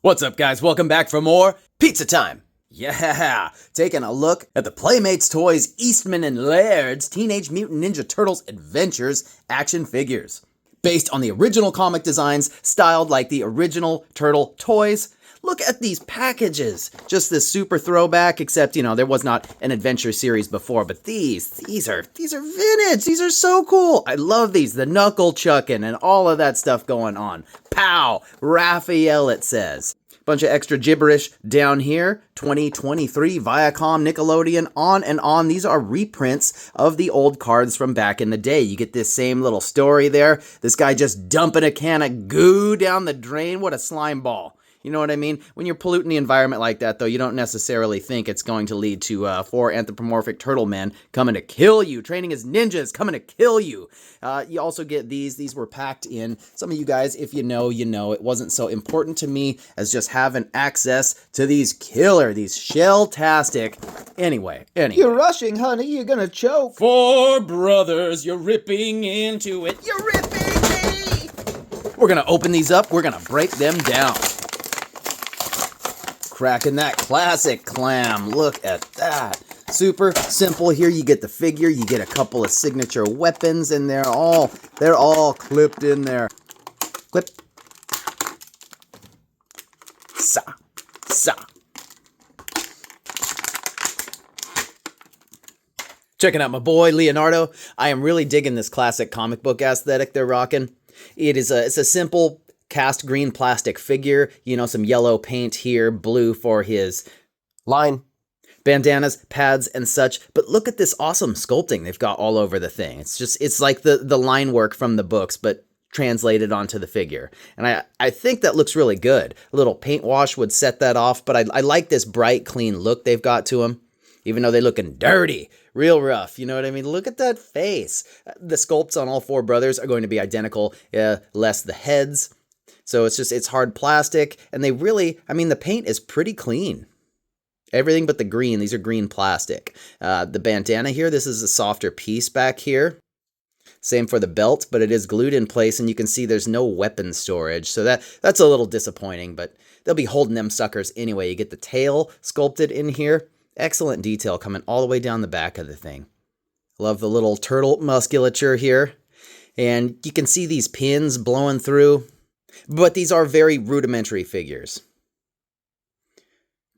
What's up, guys? Welcome back for more Pizza Time. Yeah, taking a look at the Playmates Toys Eastman and Laird's Teenage Mutant Ninja Turtles Adventures action figures. Based on the original comic designs, styled like the original Turtle toys. Look at these packages. Just this super throwback, except, there was not an adventure series before, but these are vintage. These are so cool. I love these. The knuckle chucking and all of that stuff going on. Pow! Raphael, it says. Bunch of extra gibberish down here. 2023 Viacom, Nickelodeon, on and on. These are reprints of the old cards from back in the day. You get this same little story there. This guy just dumping a can of goo down the drain. What a slime ball. You know what I mean? When you're polluting the environment like that, though, you don't necessarily think it's going to lead to 4 anthropomorphic turtle men coming to kill you, training as ninjas, coming to kill you. You also get these. These were packed in. Some of you guys, if you know, you know. It wasn't so important to me as just having access to these these shell-tastic. Anyway. You're rushing, honey. You're gonna choke. 4 brothers, you're ripping into it. You're ripping me! We're gonna open these up. We're gonna break them down. Cracking that classic clam. Look at that. Super simple. Here you get the figure. You get a couple of signature weapons, and they're all clipped in there. Clip. Sa. Checking out my boy Leonardo. I am really digging this classic comic book aesthetic they're rocking. It's a simple cast green plastic figure, some yellow paint here, blue for his line, bandanas, pads, and such. But look at this awesome sculpting they've got all over the thing. It's like the line work from the books, but translated onto the figure. And I think that looks really good. A little paint wash would set that off, but I like this bright, clean look they've got to them. Even though they're looking dirty, real rough, you know what I mean? Look at that face. The sculpts on all 4 brothers are going to be identical, less the heads. So it's hard plastic, and the paint is pretty clean. Everything but the green. These are green plastic. The bandana here, this is a softer piece back here. Same for the belt, but it is glued in place, and you can see there's no weapon storage. So that's a little disappointing, but they'll be holding them suckers anyway. You get the tail sculpted in here. Excellent detail coming all the way down the back of the thing. Love the little turtle musculature here. And you can see these pins blowing through. But these are very rudimentary figures.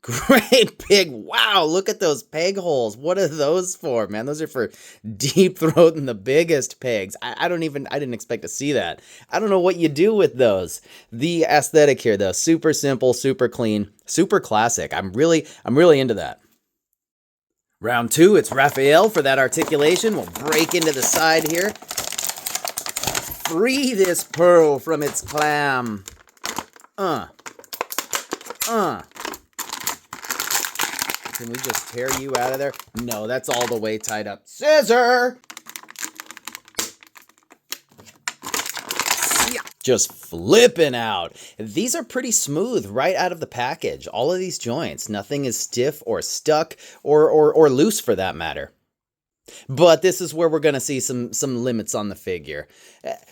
Great pig. Wow, look at those peg holes. What are those for, man? Those are for deep throating the biggest pigs. I didn't expect to see that. I don't know what you do with those. The aesthetic here, though, super simple, super clean, super classic. I'm really into that. Round 2, it's Raphael for that articulation. We'll break into the side here. Free this pearl from its clam. Can we just tear you out of there? No, that's all the way tied up. Scissor! Just flipping out. These are pretty smooth right out of the package. All of these joints. Nothing is stiff or stuck or loose for that matter. But this is where we're going to see some limits on the figure.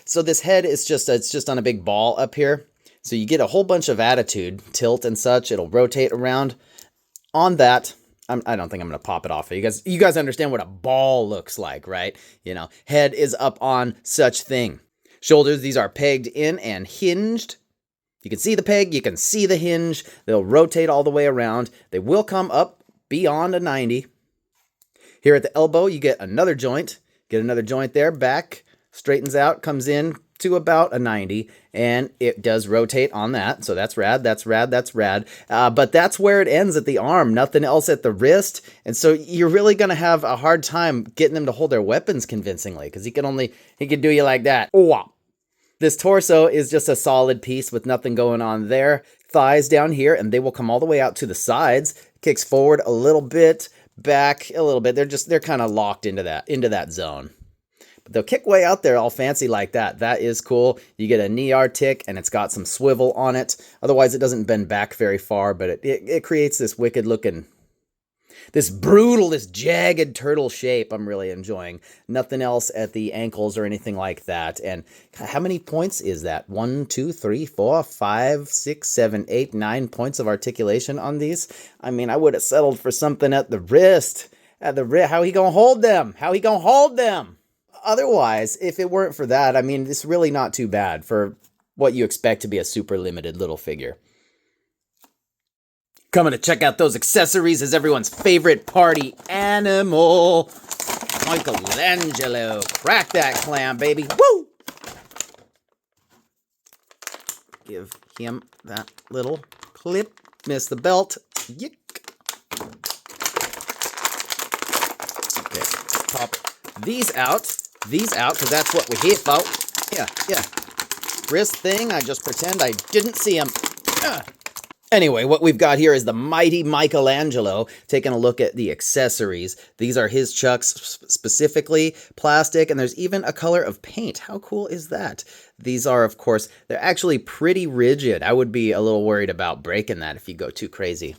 So this head is just on a big ball up here. So you get a whole bunch of attitude, tilt and such. It'll rotate around. On that, I don't think I'm going to pop it off. You guys understand what a ball looks like, right? Head is up on such thing. Shoulders, these are pegged in and hinged. You can see the peg, you can see the hinge. They'll rotate all the way around. They will come up beyond a 90. Here at the elbow, you get another joint. Get another joint there. Back, straightens out, comes in to about a 90. And it does rotate on that. So that's rad, that's rad, that's rad. But that's where it ends at the arm. Nothing else at the wrist. And so you're really going to have a hard time getting them to hold their weapons convincingly. Because he can do you like that. Oh, this torso is just a solid piece with nothing going on there. Thighs down here, and they will come all the way out to the sides. Kicks forward a little bit. Back a little bit. They're kind of locked into that zone. But they'll kick way out there all fancy like that. That is cool. You get a knee artic and it's got some swivel on it. Otherwise it doesn't bend back very far, but it creates this wicked looking This brutal, this jagged turtle shape I'm really enjoying. Nothing else at the ankles or anything like that. And how many points is that? 1, 2, 3, 4, 5, 6, 7, 8, 9 points of articulation on these? I mean, I would have settled for something at the wrist. At the wrist. How he gonna hold them? How he gonna hold them? Otherwise, if it weren't for that, I mean, it's really not too bad for what you expect to be a super limited little figure. Coming to check out those accessories is everyone's favorite party animal, Michelangelo. Crack that clam, baby. Woo! Give him that little clip. Miss the belt. Yick. Okay, pop these out, because that's what we're here for. Yeah. Wrist thing, I just pretend I didn't see him. Anyway, what we've got here is the mighty Michelangelo. Taking a look at the accessories. These are his chucks, specifically plastic, and there's even a color of paint. How cool is that? These are, of course, they're actually pretty rigid. I would be a little worried about breaking that if you go too crazy.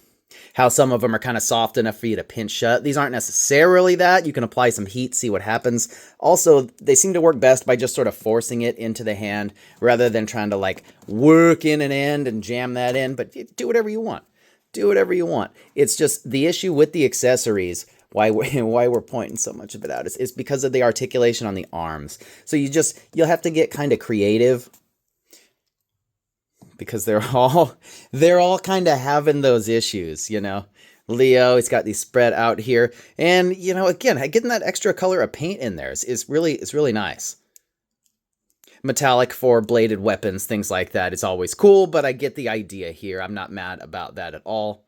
How some of them are kind of soft enough for you to pinch shut. These aren't necessarily that. You can apply some heat, see what happens. Also, they seem to work best by just sort of forcing it into the hand rather than trying to like work in an end and jam that in. But do whatever you want. Do whatever you want. It's just the issue with the accessories, why we're pointing so much of it out, is because of the articulation on the arms. So you'll have to get kind of creative, because they're all kind of having those issues, you know. Leo, he's got these spread out here, and you know, again, getting that extra color of paint in there is really nice. Metallic for bladed weapons, things like that is always cool, but I get the idea here. I'm not mad about that at all.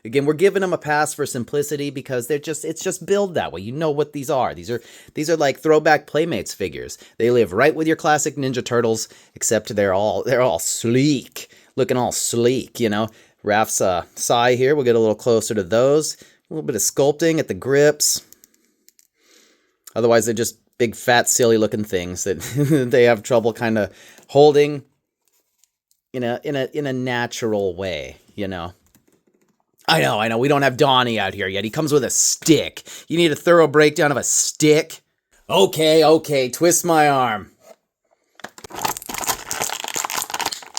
Again, we're giving them a pass for simplicity because it's just built that way. You know what these are. These are like throwback Playmates figures. They live right with your classic Ninja Turtles, except they're all sleek, looking all sleek, you know. Raph's Sai here, we'll get a little closer to those. A little bit of sculpting at the grips. Otherwise, they're just big, fat, silly looking things that they have trouble kind of holding in a natural way, you know. I know, we don't have Donnie out here yet. He comes with a stick. You need a thorough breakdown of a stick? Okay, twist my arm.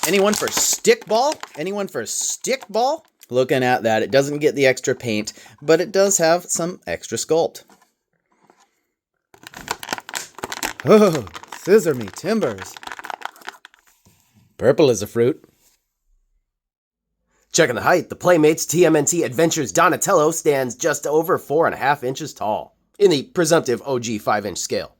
Anyone for stickball? Looking at that, it doesn't get the extra paint, but it does have some extra sculpt. Oh, scissor me timbers. Purple is a fruit. Checking the height, the Playmates TMNT Adventures Donatello stands just over 4.5 inches tall, in the presumptive OG 5-inch scale.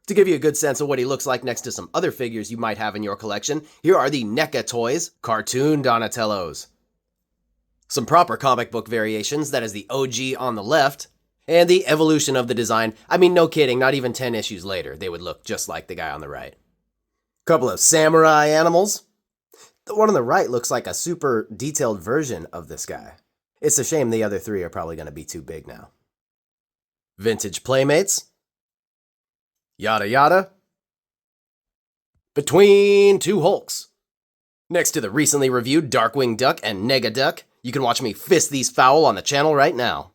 To give you a good sense of what he looks like next to some other figures you might have in your collection, here are the NECA Toys cartoon Donatellos. Some proper comic book variations, that is the OG on the left, and the evolution of the design. I mean, no kidding, not even 10 issues later, they would look just like the guy on the right. Couple of samurai animals. The one on the right looks like a super detailed version of this guy. It's a shame the other three are probably going to be too big now. Vintage Playmates. Yada yada. Between two Hulks. Next to the recently reviewed Darkwing Duck and Nega Duck, you can watch me fist these foul on the channel right now.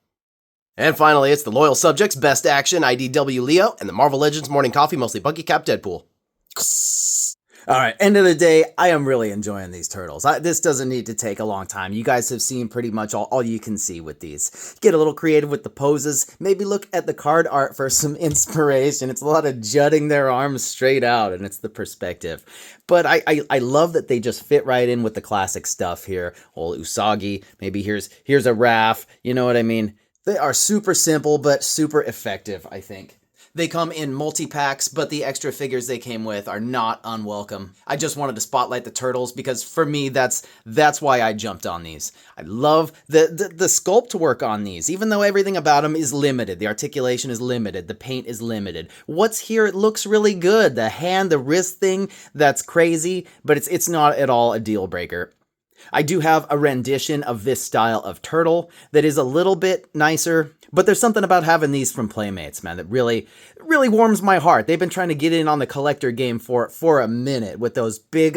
And finally, it's the Loyal Subjects Best Action IDW Leo and the Marvel Legends Morning Coffee Mostly Bucky Cap Deadpool. All right, end of the day, I am really enjoying these turtles. This doesn't need to take a long time. You guys have seen pretty much all you can see with these. Get a little creative with the poses. Maybe look at the card art for some inspiration. It's a lot of jutting their arms straight out, and it's the perspective. But I love that they just fit right in with the classic stuff here. Old Usagi, maybe here's a Raph, you know what I mean? They are super simple, but super effective, I think. They come in multi-packs, but the extra figures they came with are not unwelcome. I just wanted to spotlight the turtles because for me, that's why I jumped on these. I love the sculpt work on these, even though everything about them is limited. The articulation is limited. The paint is limited. What's here, it looks really good. The hand, the wrist thing, that's crazy, but it's not at all a deal breaker. I do have a rendition of this style of turtle that is a little bit nicer, but there's something about having these from Playmates, man, that really warms my heart. They've been trying to get in on the collector game for a minute with those big